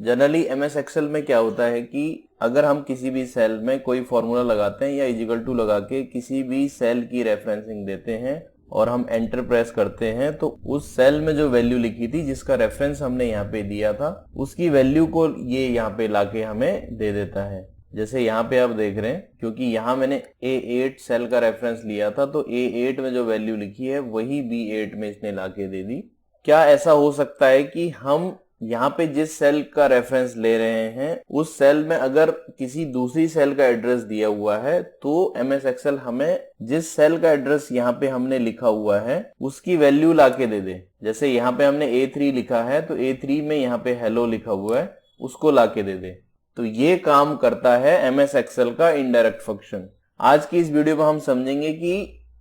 Generally MS Excel में क्या होता है कि अगर हम किसी भी सेल में कोई फॉर्मूला लगाते हैं या इजिकल टू लगा के किसी भी सेल की रेफरेंसिंग देते हैं और हम एंटर प्रेस करते हैं, तो उस सेल में जो वैल्यू लिखी थी जिसका रेफरेंस हमने यहाँ पे दिया था उसकी वैल्यू को ये यहाँ पे लाके हमें दे देता है। जैसे यहाँ पे आप देख रहे हैं, क्योंकि यहाँ मैंने A8 सेल का रेफरेंस लिया था तो A8 में जो वैल्यू लिखी है वही B8 में इसने लाके दे दी। क्या ऐसा हो सकता है कि हम यहाँ पे जिस सेल का रेफरेंस ले रहे हैं उस सेल में अगर किसी दूसरी सेल का एड्रेस दिया हुआ है तो एमएस एक्सेल हमें जिस सेल का एड्रेस यहाँ पे हमने लिखा हुआ है उसकी वैल्यू लाके दे दे। जैसे यहाँ पे हमने A3 लिखा है तो A3 में यहाँ पे हेलो लिखा हुआ है, उसको लाके दे दे। तो ये काम करता है एमएस एक्सेल का इनडायरेक्ट फंक्शन। आज की इस वीडियो में हम समझेंगे कि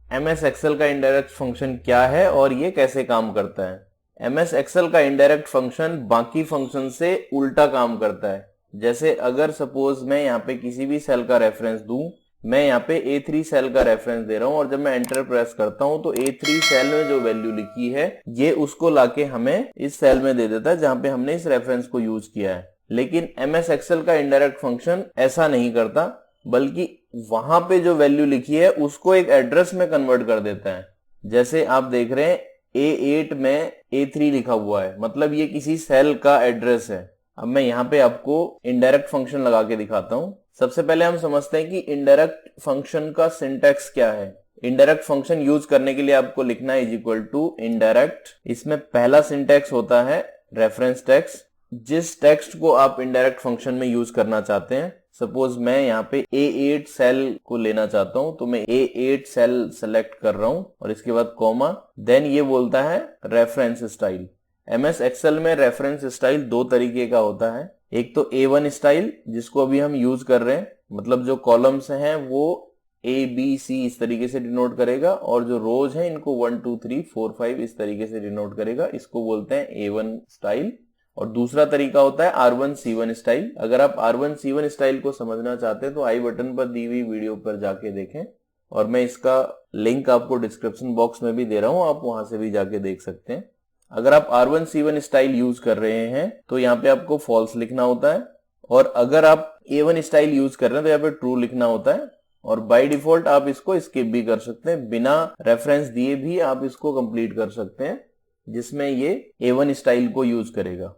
एमएस एक्सेल का इनडायरेक्ट फंक्शन क्या है और ये कैसे काम करता है। एमएस एक्सेल का इनडायरेक्ट फंक्शन बाकी फंक्शन से उल्टा काम करता है। जैसे अगर सपोज मैं यहाँ पे किसी भी सेल का रेफरेंस दूं, मैं यहाँ पे A3 सेल का रेफरेंस दे रहा हूं और जब मैं एंटर प्रेस करता हूं तो A3 सेल में जो वैल्यू लिखी है ये उसको लाके हमें इस सेल में दे देता है जहां पे हमने इस रेफरेंस को यूज किया है। लेकिन एमएस एक्सेल का इनडायरेक्ट फंक्शन ऐसा नहीं करता, बल्कि वहां पे जो वैल्यू लिखी है उसको एक एड्रेस में कन्वर्ट कर देता है। जैसे आप देख रहे हैं A8 में A3 लिखा हुआ है, मतलब ये किसी सेल का एड्रेस है। अब मैं यहाँ पे आपको इनडायरेक्ट फंक्शन लगा के दिखाता हूँ। सबसे पहले हम समझते हैं कि इनडायरेक्ट फंक्शन का सिंटैक्स क्या है। इनडायरेक्ट फंक्शन यूज करने के लिए आपको लिखना है = इनडायरेक्ट। इसमें पहला सिंटैक्स होता है रेफरेंस टेक्स्ट। जिस टेक्स्ट को आप इनडायरेक्ट फंक्शन में यूज करना चाहते हैं, सपोज मैं यहाँ पे A8 सेल को लेना चाहता हूं तो मैं A8 सेल सेलेक्ट कर रहा हूं और इसके बाद कॉमा, देन ये बोलता है रेफरेंस स्टाइल। एमएस एक्सेल में रेफरेंस स्टाइल दो तरीके का होता है। एक तो A1 स्टाइल जिसको अभी हम यूज कर रहे हैं, मतलब जो कॉलम्स हैं वो ABC इस तरीके से डिनोट करेगा और जो रोज हैं इनको 1 2 3 4 5 इस तरीके से डिनोट करेगा। इसको बोलते हैं A1 स्टाइल। और दूसरा तरीका होता है R1C1 स्टाइल। अगर आप R1C1 स्टाइल को समझना चाहते हैं तो आई बटन पर दी हुई वीडियो पर जाके देखें और मैं इसका लिंक आपको डिस्क्रिप्शन बॉक्स में भी दे रहा हूं, आप वहां से भी जाके देख सकते हैं। अगर आप R1C1 स्टाइल यूज कर रहे हैं तो यहाँ पे आपको फॉल्स लिखना होता है, और अगर आप A1 स्टाइल यूज कर रहे हैं तो यहाँ पे ट्रू लिखना होता है। और बाय डिफॉल्ट आप इसको स्किप भी कर सकते हैं, बिना रेफरेंस दिए भी आप इसको कंप्लीट कर सकते हैं, जिसमें ये A1 स्टाइल को यूज करेगा।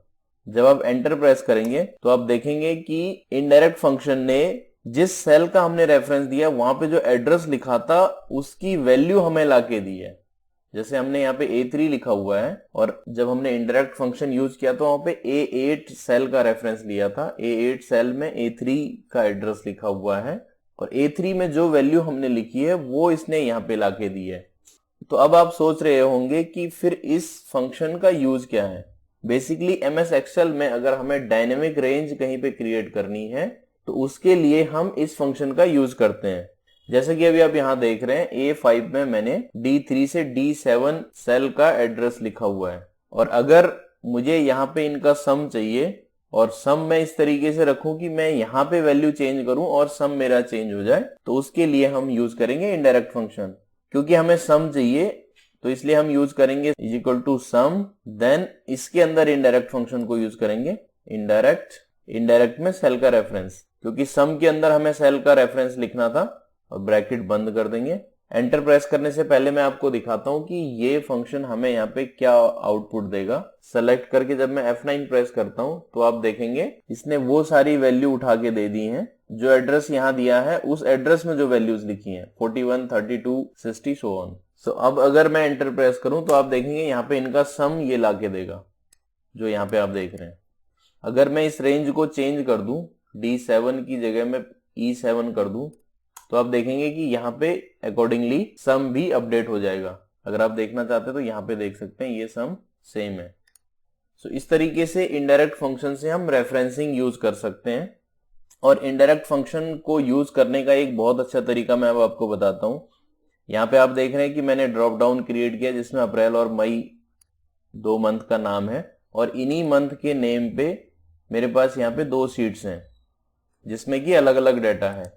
जब आप एंटर प्रेस करेंगे तो आप देखेंगे कि इनडायरेक्ट फंक्शन ने जिस सेल का हमने रेफरेंस दिया वहां पे जो एड्रेस लिखा था उसकी वैल्यू हमें लाके दी है। जैसे हमने यहाँ पे A3 लिखा हुआ है और जब हमने इनडायरेक्ट फंक्शन यूज किया तो वहां पे A8 सेल का रेफरेंस लिया था। A8 सेल में A3 का एड्रेस लिखा हुआ है और A3 में जो वैल्यू हमने लिखी है वो इसने यहाँ पे लाके दी है। तो अब आप सोच रहे होंगे कि फिर इस फंक्शन का यूज क्या है। बेसिकली एमएस एक्सेल में अगर हमें डायनेमिक रेंज कहीं पे क्रिएट करनी है तो उसके लिए हम इस फंक्शन का यूज करते हैं। जैसे कि अभी आप यहाँ देख रहे हैं A5 में मैंने D3 से D7 सेल का एड्रेस लिखा हुआ है, और अगर मुझे यहाँ पे इनका सम चाहिए और सम मैं इस तरीके से रखूं कि मैं यहाँ पे वैल्यू चेंज करूं और सम मेरा चेंज हो जाए, तो उसके लिए हम यूज करेंगे इनडायरेक्ट फंक्शन। क्योंकि हमें सम चाहिए तो इसलिए हम यूज करेंगे =sum, देन इसके अंदर इनडायरेक्ट फंक्शन को यूज करेंगे इनडायरेक्ट में सेल का रेफरेंस, क्योंकि सम के अंदर हमें सेल का रेफरेंस लिखना था, और ब्रैकेट बंद कर देंगे। एंटर प्रेस करने से पहले मैं आपको दिखाता हूं कि ये फंक्शन हमें यहाँ पे क्या आउटपुट देगा। सेलेक्ट करके जब मैं F9 प्रेस करता हूं तो आप देखेंगे इसने वो सारी वैल्यू उठा के दे दी हैं जो एड्रेस यहाँ दिया है, उस एड्रेस में जो वैल्यूज लिखी हैं 41 32 60 सो ऑन। सो अब अगर मैं एंटर प्रेस करूं तो आप देखेंगे यहाँ पे इनका सम ये लाके देगा जो यहाँ पे आप देख रहे हैं। अगर मैं इस रेंज को चेंज कर दूं, D7 की जगह में E7 कर दूं, तो आप देखेंगे कि यहाँ पे अकॉर्डिंगली सम भी अपडेट हो जाएगा। अगर आप देखना चाहते हैं तो यहाँ पे देख सकते हैं ये सम सेम है। सो इस तरीके से इनडायरेक्ट फंक्शन से हम रेफरेंसिंग यूज कर सकते हैं। और इनडायरेक्ट फंक्शन को यूज करने का एक बहुत अच्छा तरीका मैं अब आपको बताता हूँ। यहाँ पे आप देख रहे हैं कि मैंने ड्रॉप डाउन क्रिएट किया जिसमें अप्रैल और मई 2 मंथ का नाम है, और इन्हीं मंथ के नेम पे मेरे पास यहाँ पे 2 शीट्स हैं जिसमें कि अलग अलग डाटा है।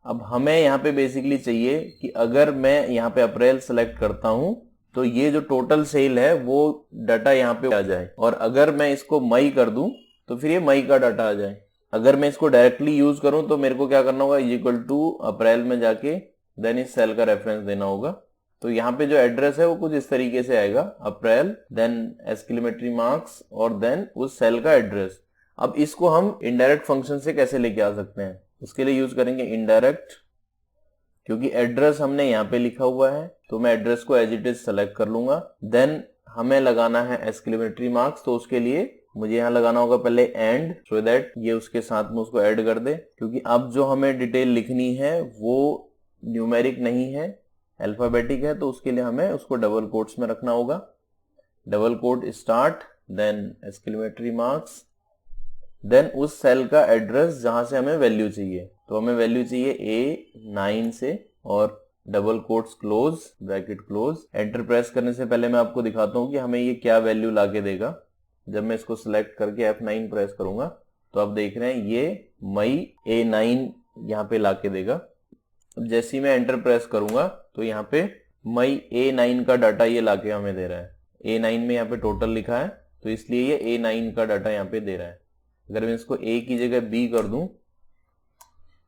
अब हमें यहाँ पे बेसिकली चाहिए कि अगर मैं यहाँ पे अप्रैल सेलेक्ट करता हूं तो ये जो टोटल सेल है वो डाटा यहाँ पे आ जाए, और अगर मैं इसको मई कर दूं तो फिर ये मई का डाटा आ जाए। अगर मैं इसको डायरेक्टली यूज करूं तो मेरे को क्या करना होगा, इक्वल टू अप्रैल में जाके देन इस सेल का रेफरेंस देना होगा। तो यहाँ पे जो एड्रेस है वो कुछ इस तरीके से आएगा, अप्रैल देन एक्सक्लेमेटरी मार्क्स और देन उस सेल का एड्रेस। अब इसको हम इनडायरेक्ट फंक्शन से कैसे लेके आ सकते हैं, उसके लिए यूज करेंगे इनडायरेक्ट, क्योंकि एड्रेस हमने यहाँ पे लिखा हुआ है तो मैं एड्रेस को एज इट इज सेलेक्ट कर लूंगा। देन हमें लगाना है एक्सक्लेमेटरी मार्क्स, तो उसके लिए मुझे यहाँ लगाना होगा पहले एंड, सो दैट ये उसके साथ में उसको ऐड कर दे, क्योंकि अब जो हमें डिटेल लिखनी है वो न्यूमेरिक नहीं है, अल्फाबेटिक है, तो उसके लिए हमें उसको डबल कोट्स में रखना होगा। Double quote start then exclamatory marks then उस सेल का एड्रेस जहां से हमें वैल्यू चाहिए। तो हमें वैल्यू चाहिए A9 से और double quotes close bracket close. Enter press करने से पहले मैं आपको दिखाता हूं कि हमें ये क्या वैल्यू लाके देगा। जब मैं इसको सिलेक्ट करके F9 प्रेस करूंगा तो आप देख रहे हैं ये मई A9 यहाँ पे लाके देगा। अब जैसे ही मैं एंटर प्रेस करूंगा तो यहाँ पे मई A9 का डाटा ये लाके हमें दे रहा है। A9 में यहाँ पे टोटल लिखा है तो इसलिए ये A9 का डाटा यहाँ पे दे रहा है। अगर मैं इसको A की जगह B कर दूं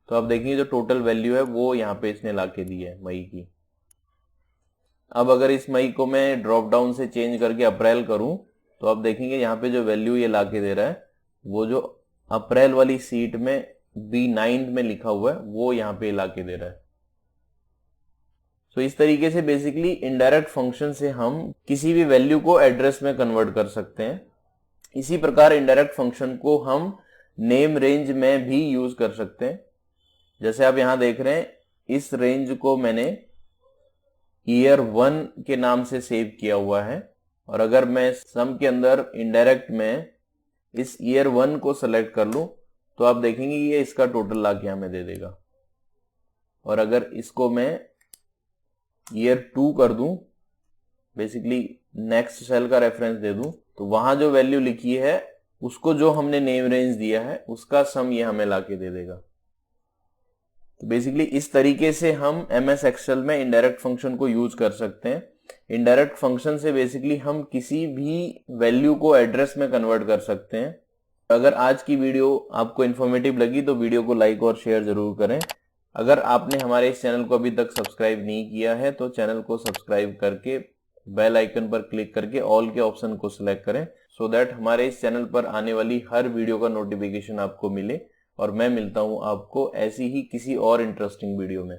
तो आप देखेंगे जो टोटल वैल्यू है वो यहाँ पे इसने लाके दी है मई की। अब अगर इस मई को मैं ड्रॉप डाउन से चेंज करके अप्रैल करूं तो आप देखेंगे यहाँ पे जो वैल्यू ये लाके दे रहा है वो जो अप्रैल वाली सीट में B9 में लिखा हुआ है वो यहाँ पे लाके दे रहा है। तो इस तरीके से बेसिकली इनडायरेक्ट फंक्शन से हम किसी भी वैल्यू को एड्रेस में कन्वर्ट कर सकते हैं। इसी प्रकार इनडायरेक्ट फंक्शन को हम नेम रेंज में भी यूज कर सकते हैं। जैसे आप यहां देख रहे हैं इस रेंज को मैंने ईयर 1 के नाम से सेव किया हुआ है, और अगर मैं सम के अंदर इनडायरेक्ट में इस ईयर 1 को सेलेक्ट कर लूं तो आप देखेंगे ये इसका टोटल ला के हमें दे देगा। और अगर इसको मैं ईयर 2 कर दूं, बेसिकली नेक्स्ट सेल का रेफरेंस दे दूं, तो वहां जो वैल्यू लिखी है उसको जो हमने नेम रेंज दिया है उसका सम ये हमें लाके दे देगा। तो बेसिकली इस तरीके से हम MS एक्सेल में इनडायरेक्ट फंक्शन को यूज कर सकते हैं। इनडायरेक्ट फंक्शन से बेसिकली हम किसी भी वैल्यू को एड्रेस में कन्वर्ट कर सकते हैं। अगर आज की वीडियो आपको इन्फॉर्मेटिव लगी तो वीडियो को लाइक और शेयर जरूर करें। अगर आपने हमारे इस चैनल को अभी तक सब्सक्राइब नहीं किया है तो चैनल को सब्सक्राइब करके बेल आइकन पर क्लिक करके ऑल के ऑप्शन को सिलेक्ट करें, सो दैट हमारे इस चैनल पर आने वाली हर वीडियो का नोटिफिकेशन आपको मिले। और मैं मिलता हूं आपको ऐसी ही किसी और इंटरेस्टिंग वीडियो में।